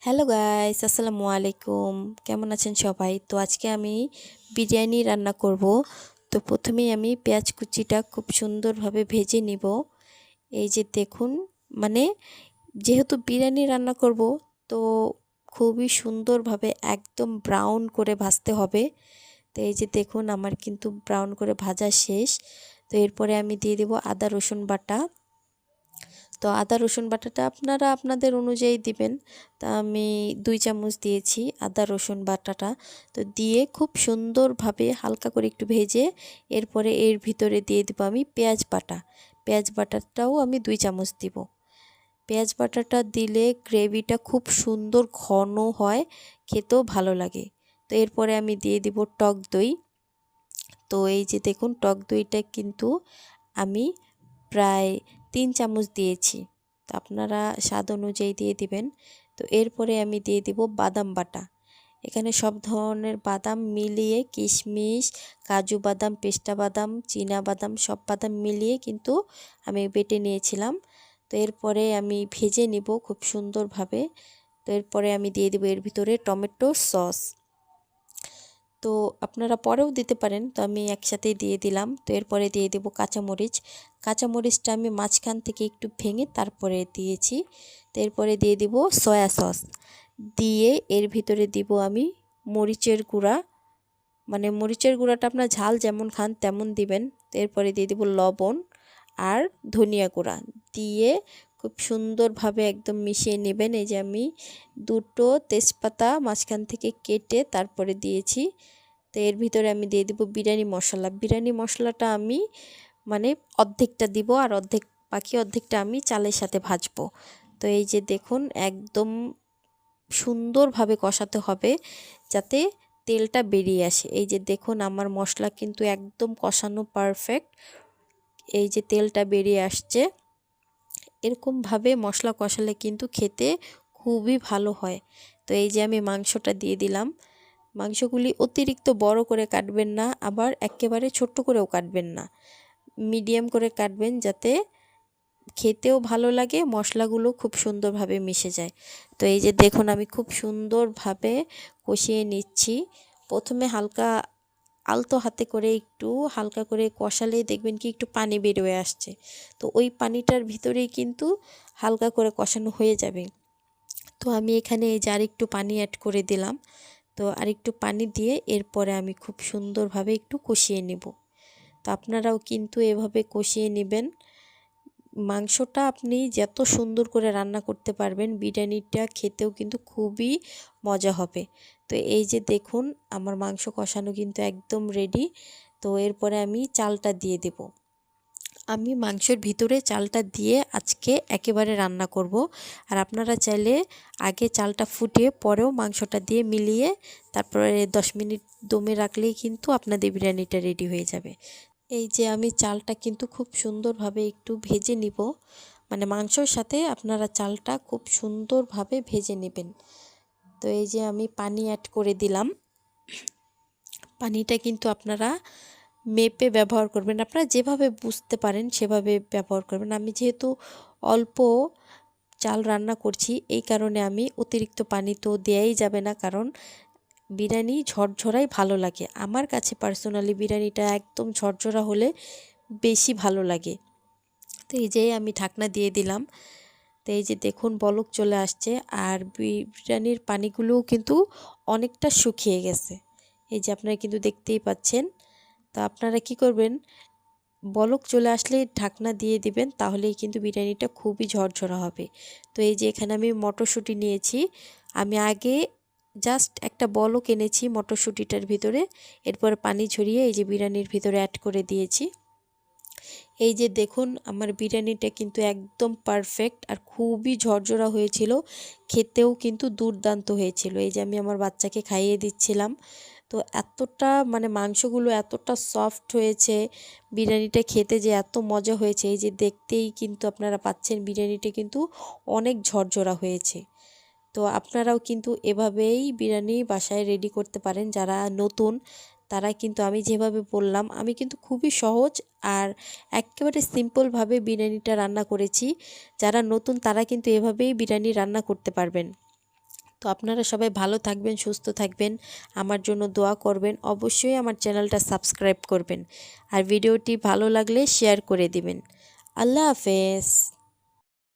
Hello guys, আসসালামু আলাইকুম। কেমন আছেন সবাই? তো আজকে আমি বিরিয়ানি রান্না করব। তো প্রথমেই আমি পেঁয়াজ কুচিটা খুব সুন্দরভাবে ভেজে নিব। এই যে দেখুন, মানে যেহেতু বিরিয়ানি রান্না করব, তো খুবই সুন্দরভাবে একদম ব্রাউন করে ভাজতে হবে। তো এই যে দেখুন, আমার কিন্তু ব্রাউন করে ভাজা শেষ। তো এরপরে আমি দিয়ে দেব আদা রসুন বাটা। তো আদা রসুন বাটাটা আপনারা আপনাদের অনুযায়ী দিবেন। তা আমি 2 চামচ দিয়েছি আদা রসুন বাটাটা। তো দিয়ে খুব সুন্দরভাবে হালকা করে একটু ভেজে এরপরে এর ভিতরে দিয়ে দিব আমি পেঁয়াজ বাটা। পেঁয়াজ বাটাটাও আমি 2 চামচ দিব। পেঁয়াজ বাটাটা দিলে গ্রেভিটা খুব সুন্দর ঘন হয়, খেতেও ভালো লাগে। তো এরপরে আমি দিয়ে দিব টক দই। তো এই যে দেখুন, টক দইটা কিন্তু আমি প্রায় 3 চামচ দিয়েছি। তো আপনারা স্বাদ অনুযায়ী দিয়ে দিবেন। তো এরপরে আমি দিয়ে দিব বাদাম বাটা। এখানে সব ধরনের বাদাম মিলিয়ে, কিশমিশ, কাজু বাদাম, পেস্তা বাদাম, চীনা বাদাম, সব বাদাম মিলিয়ে কিন্তু আমি বেটে নিয়েছিলাম। তো এরপরে আমি ভেজে নিব খুব সুন্দরভাবে। তো এরপরে আমি দিয়ে দেব এর ভিতরে টমেটো সস। তো আপনারা পরেও দিতে পারেন, তো আমি একসাথেই দিয়ে দিলাম। তো এরপরে দিয়ে দেব কাঁচামরিচ। কাঁচামরিচটা আমি মাঝখান থেকে একটু ভেঙে তারপরে দিয়েছি। তো এরপরে দিয়ে দিব সয়া সস। দিয়ে এর ভিতরে দিব আমি মরিচের গুঁড়া, মানে মরিচের গুঁড়াটা আপনার ঝাল যেমন খান তেমন দিবেন। তো এরপরে দিয়ে দিব লবণ আর ধনিয়া গুঁড়া দিয়ে খুব সুন্দরভাবে একদম মিশিয়ে নেবেন। এই যে আমি দুটো তেজপাতা মাঝখান থেকে কেটে তারপরে দিয়েছি। তো এর ভিতরে আমি দিয়ে দিব বিরিয়ানি মশলা। বিরিয়ানি মশলাটা আমি মানে অর্ধেকটা দিব আর বাকি অর্ধেকটা আমি চালের সাথে ভাজবো। তো এই যে দেখুন, একদম সুন্দরভাবে কষাতে হবে যাতে তেলটা বেরিয়ে আসে। এই যে দেখুন, আমার মশলা কিন্তু একদম কষানো পারফেক্ট। এই যে তেলটা বেরিয়ে আসছে, এরকমভাবে মশলা কষালে কিন্তু খেতে খুবই ভালো হয়। তো এই যে আমি মাংসটা দিয়ে দিলাম। মাংসগুলি অতিরিক্ত বড় করে কাটবেন না, আবার একেবারে ছোট্ট করেও কাটবেন না, মিডিয়াম করে কাটবেন যাতে খেতেও ভালো লাগে, মশলাগুলো খুব সুন্দরভাবে মিশে যায়। তো এই যে দেখুন, আমি খুব সুন্দরভাবে কষিয়ে নিচ্ছি। প্রথমে হালকা আলতো হাতে করে একটু হালকা করে কষালেই দেখবেন কি একটু পানি বেরোয় আসছে। তো ওই পানিটার ভিতরেই কিন্তু হালকা করে কষানো হয়ে যাবে। তো আমি এখানে এই যে আরেকটু পানি অ্যাড করে দিলাম। তো আরেকটু পানি দিয়ে এরপরে আমি খুব সুন্দরভাবে একটু কষিয়ে নেব। তো আপনারাও কিন্তু এভাবে কষিয়ে নেবেন। মাংসটা আপনি যত সুন্দর করে রান্না করতে পারবেন, বিরিয়ানিটা খেতেও কিন্তু খুবই মজা হবে। তো এই যে দেখুন, আমার মাংস কষানো কিন্তু একদম রেডি। তো এরপরে আমি চালটা দিয়ে দেব। আমি মাংসের ভিতরে চালটা দিয়ে আজকে একেবারে রান্না করব। আর আপনারা চাইলে আগে চালটা ফুটিয়ে পরেও মাংসটা দিয়ে মিলিয়ে তারপরে 10 মিনিট দমে রাখলেই কিন্তু আপনাদের বিরিয়ানিটা রেডি হয়ে যাবে। এই যে আমি চালটা কিন্তু খুব সুন্দরভাবে একটু ভেজে নিব, মানে মাংসর সাথে আপনারা চালটা খুব সুন্দরভাবে ভেজে নেবেন। তো এই যে আমি পানি অ্যাড করে দিলাম। পানিটা কিন্তু আপনারা মেপে ব্যবহার করবেন, আপনারা যেভাবে বুঝতে পারেন সেভাবে ব্যবহার করবেন। আমি যেহেতু অল্প চাল রান্না করছি, এই কারণে আমি অতিরিক্ত পানি তো দেয়াই যাবে না, কারণ বিরিয়ানি ঝরঝরাই ভালো লাগে। আমার কাছে পার্সোনালি বিরিয়ানিটা একদম ঝরঝরা হলে বেশি ভালো লাগে। তো এই যে আমি ঢাকনা দিয়ে দিলাম। তো এই যে দেখুন, বলক চলে আসছে আর বিরিয়ানির পানিগুলোও কিন্তু অনেকটা শুকিয়ে গেছে। এই যে আপনারা কিন্তু দেখতেই পাচ্ছেন। তো আপনারা কি করবেন, বলক চলে আসলে ঢাকনা দিয়ে দিবেন, তাহলেই কিন্তু বিরিয়ানিটা খুবই ঝরঝরা হবে। তো এই যে এখানে আমি মটরশুঁটি নিয়েছি। আমি আগে জাস্ট একটা বলক এনেছি মটরশুঁটিটার ভিতরে, এরপর পানি ঝরিয়ে এই যে বিরিয়ানির ভিতরে অ্যাড করে দিয়েছি। এই যে দেখুন, আমার বিরিয়ানিটা কিন্তু একদম পারফেক্ট আর খুবই ঝরঝরা হয়েছিল, খেতেও কিন্তু দুর্দান্ত হয়েছিল। এই যে আমি আমার বাচ্চাকে খাইয়ে দিচ্ছিলাম। তো এতটা মানে মাংসগুলো এতটা সফট হয়েছে, বিরিয়ানিটা খেতে যে এত মজা হয়েছে, এই যে দেখতেই কিন্তু আপনারা পাচ্ছেন বিরিয়ানিটা কিন্তু অনেক ঝরঝরা হয়েছে। তো আপনারাও কিন্তু এভাবেই বিরিয়ানি বাসায় রেডি করতে পারেন। যারা নতুন তারা কিন্তু আমি যেভাবে বললাম, আমি কিন্তু খুবই সহজ আর একেবারে সিম্পলভাবে বিরিয়ানিটা রান্না করেছি। যারা নতুন তারা কিন্তু এভাবেই বিরিয়ানি রান্না করতে পারবেন। তো তো আপনারা সবাই ভালো থাকবেন, সুস্থ থাকবেন, আমার জন্য দোয়া করবেন, অবশ্যই আমার চ্যানেলটা সাবস্ক্রাইব করবেন আর ভিডিওটি ভালো লাগলে শেয়ার করে দিবেন। আল্লাহ হাফেজ।